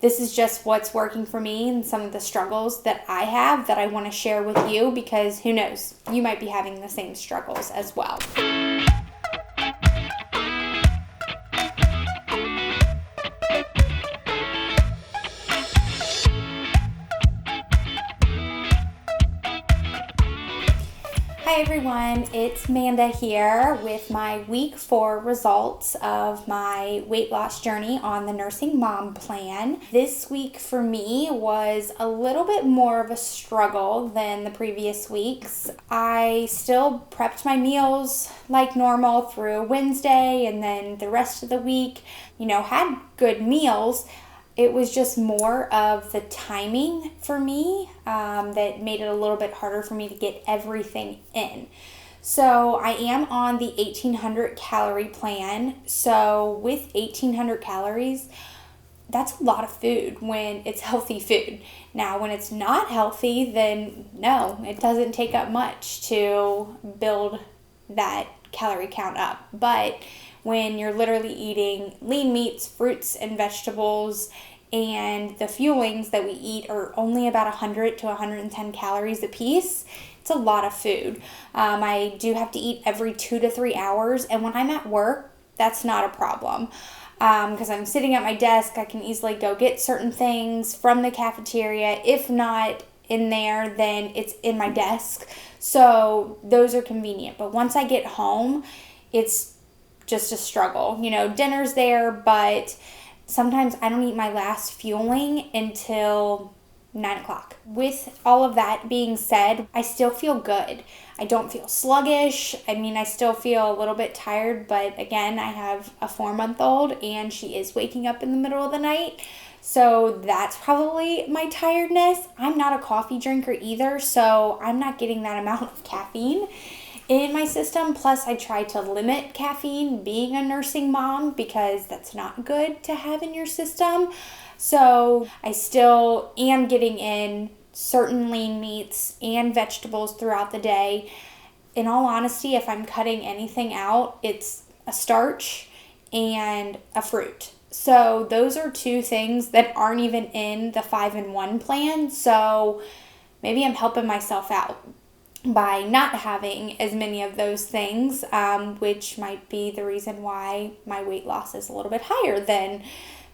This is just what's working for me and some of the struggles that I have that I want to share with you, because who knows, you might be having the same struggles as well. Hi everyone, it's Amanda here with my week 4 results of my weight loss journey on the Nursing Mom Plan. This week for me was a little bit more of a struggle than the previous weeks. I still prepped my meals like normal through Wednesday, and then the rest of the week, had good meals. It was just more of the timing for me that made it a little bit harder for me to get everything in. So I am on the 1800 calorie plan. So with 1800 calories, that's a lot of food when it's healthy food. Now, when it's not healthy, then no, it doesn't take up much to build that calorie count up. But when you're literally eating lean meats, fruits, and vegetables, and the fuelings that we eat are only about 100 to 110 calories a piece, it's a lot of food. I do have to eat every 2 to 3 hours, and when I'm at work, that's not a problem. Because I'm sitting at my desk, I can easily go get certain things from the cafeteria. If not in there, then it's in my desk. So those are convenient. But once I get home, it's just a struggle. Dinner's there, but sometimes I don't eat my last fueling until 9 o'clock. With all of that being said, I still feel good. I don't feel sluggish. I still feel a little bit tired, but again, I have a 4-month-old and she is waking up in the middle of the night. So that's probably my tiredness. I'm not a coffee drinker either, so I'm not getting that amount of caffeine in my system. Plus, I try to limit caffeine being a nursing mom because that's not good to have in your system. So I still am getting in certain lean meats and vegetables throughout the day. In all honesty, if I'm cutting anything out, it's a starch and a fruit. So those are 2 things that aren't even in the 5-in-1 plan. So maybe I'm helping myself out by not having as many of those things, which might be the reason why my weight loss is a little bit higher than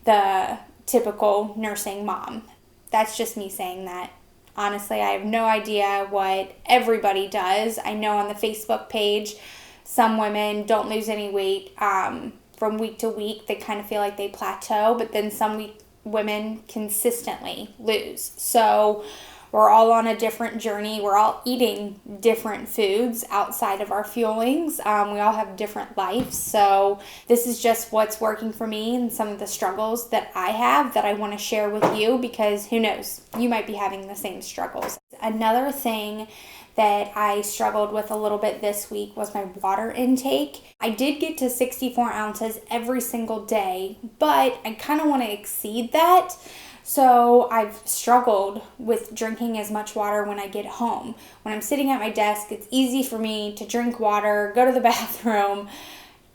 the typical nursing mom. That's just me saying that. Honestly, I have no idea what everybody does. I know on the Facebook page, some women don't lose any weight from week to week. They kind of feel like they plateau, but then some women consistently lose. So we're all on a different journey. We're all eating different foods outside of our fuelings. We all have different lives. So this is just what's working for me and some of the struggles that I have that I want to share with you, because who knows, you might be having the same struggles. Another thing that I struggled with a little bit this week was my water intake. I did get to 64 ounces every single day, but I kind of want to exceed that. So I've struggled with drinking as much water when I get home. When I'm sitting at my desk, it's easy for me to drink water, go to the bathroom,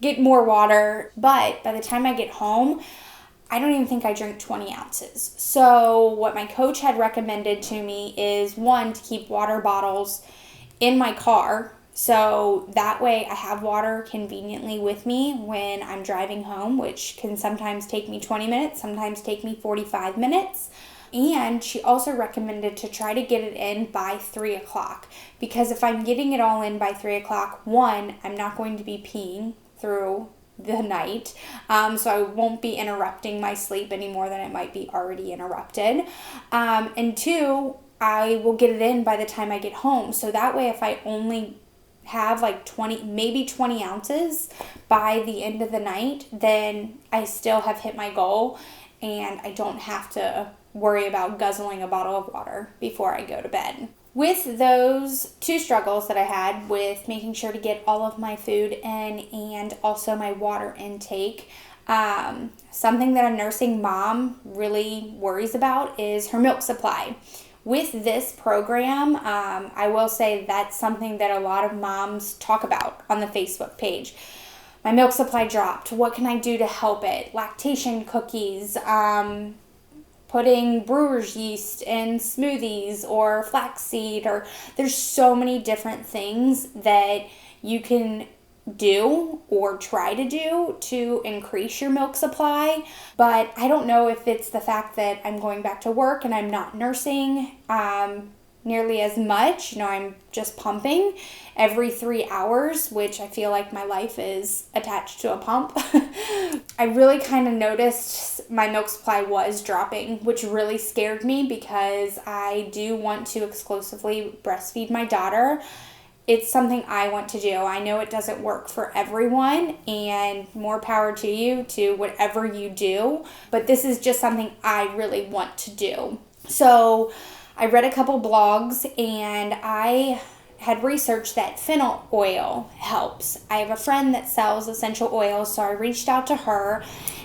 get more water. But by the time I get home, I don't even think I drink 20 ounces. So what my coach had recommended to me is, 1, to keep water bottles in my car. So that way I have water conveniently with me when I'm driving home, which can sometimes take me 20 minutes, sometimes take me 45 minutes. And she also recommended to try to get it in by 3 o'clock, because if I'm getting it all in by 3 o'clock, 1, I'm not going to be peeing through the night, so I won't be interrupting my sleep any more than it might be already interrupted. And 2, I will get it in by the time I get home. So that way, if I only have like 20 ounces by the end of the night, then I still have hit my goal and I don't have to worry about guzzling a bottle of water before I go to bed. With those 2 struggles that I had with making sure to get all of my food in and also my water intake, something that a nursing mom really worries about is her milk supply. With this program, I will say that's something that a lot of moms talk about on the Facebook page. My milk supply dropped. What can I do to help it? Lactation cookies, putting brewer's yeast in smoothies or flaxseed, or there's so many different things that you can do or try to do to increase your milk supply. But I don't know if it's the fact that I'm going back to work and I'm not nursing nearly as much. I'm just pumping every 3 hours, which I feel like my life is attached to a pump. I really kind of noticed my milk supply was dropping, which really scared me because I do want to exclusively breastfeed my daughter. It's something I want to do. I know it doesn't work for everyone, and more power to you to whatever you do, but this is just something I really want to do. So I read a couple blogs, and I had researched that fennel oil helps. I have a friend that sells essential oils, so I reached out to her,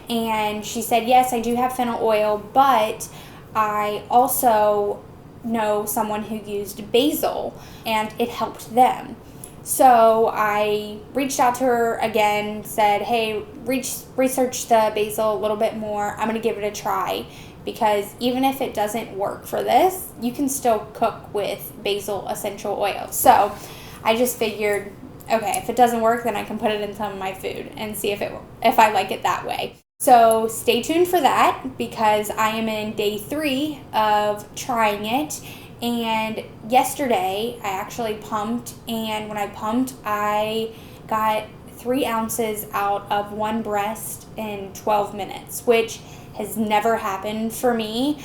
and she said, yes, I do have fennel oil, but I also know someone who used basil, and it helped them. So I reached out to her again, said, hey, research the basil a little bit more. I'm going to give it a try, because even if it doesn't work for this, you can still cook with basil essential oil. So I just figured, okay, if it doesn't work, then I can put it in some of my food and see if I like it that way. So stay tuned for that, because I am in day 3 of trying it. And yesterday I actually pumped, and when I pumped, I got 3 ounces out of one breast in 12 minutes, which has never happened for me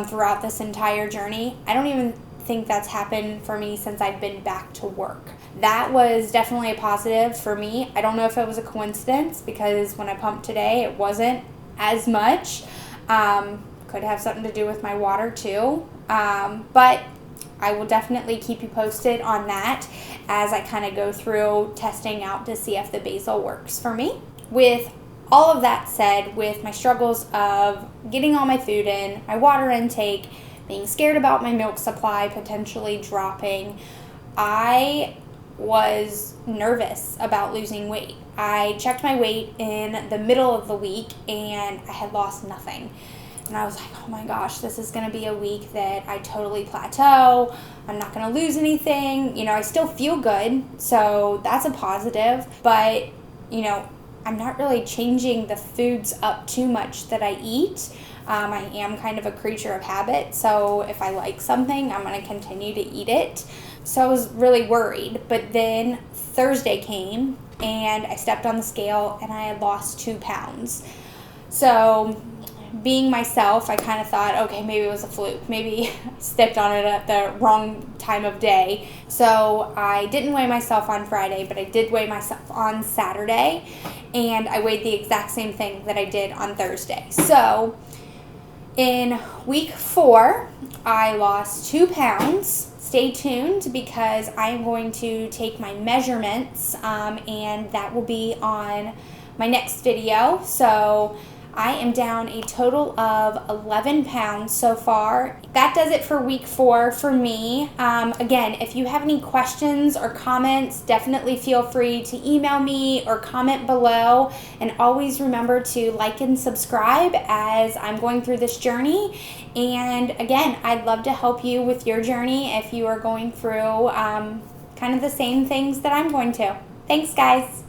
throughout this entire journey. I don't even think that's happened for me since I've been back to work. That was definitely a positive for me. I don't know if it was a coincidence, because when I pumped today, it wasn't as much. Could have something to do with my water too. But I will definitely keep you posted on that as I kind of go through testing out to see if the basil works for me. With all of that said, with my struggles of getting all my food in, my water intake, being scared about my milk supply potentially dropping, I was nervous about losing weight. I checked my weight in the middle of the week, and I had lost nothing. And I was like, oh my gosh, this is going to be a week that I totally plateau. I'm not going to lose anything. I still feel good, so that's a positive. But, I'm not really changing the foods up too much that I eat. I am kind of a creature of habit, so if I like something, I'm going to continue to eat it. So I was really worried. But then Thursday came, and I stepped on the scale, and I had lost 2 pounds. So being myself, I kind of thought, okay, maybe it was a fluke. Maybe I stepped on it at the wrong time of day. So I didn't weigh myself on Friday, but I did weigh myself on Saturday, and I weighed the exact same thing that I did on Thursday. So in week 4, I lost 2 pounds. Stay tuned, because I am going to take my measurements, and that will be on my next video. So I am down a total of 11 pounds so far. That does it for week 4 for me. Again, if you have any questions or comments, definitely feel free to email me or comment below. And always remember to like and subscribe as I'm going through this journey. And again, I'd love to help you with your journey if you are going through kind of the same things that I'm going to. Thanks, guys.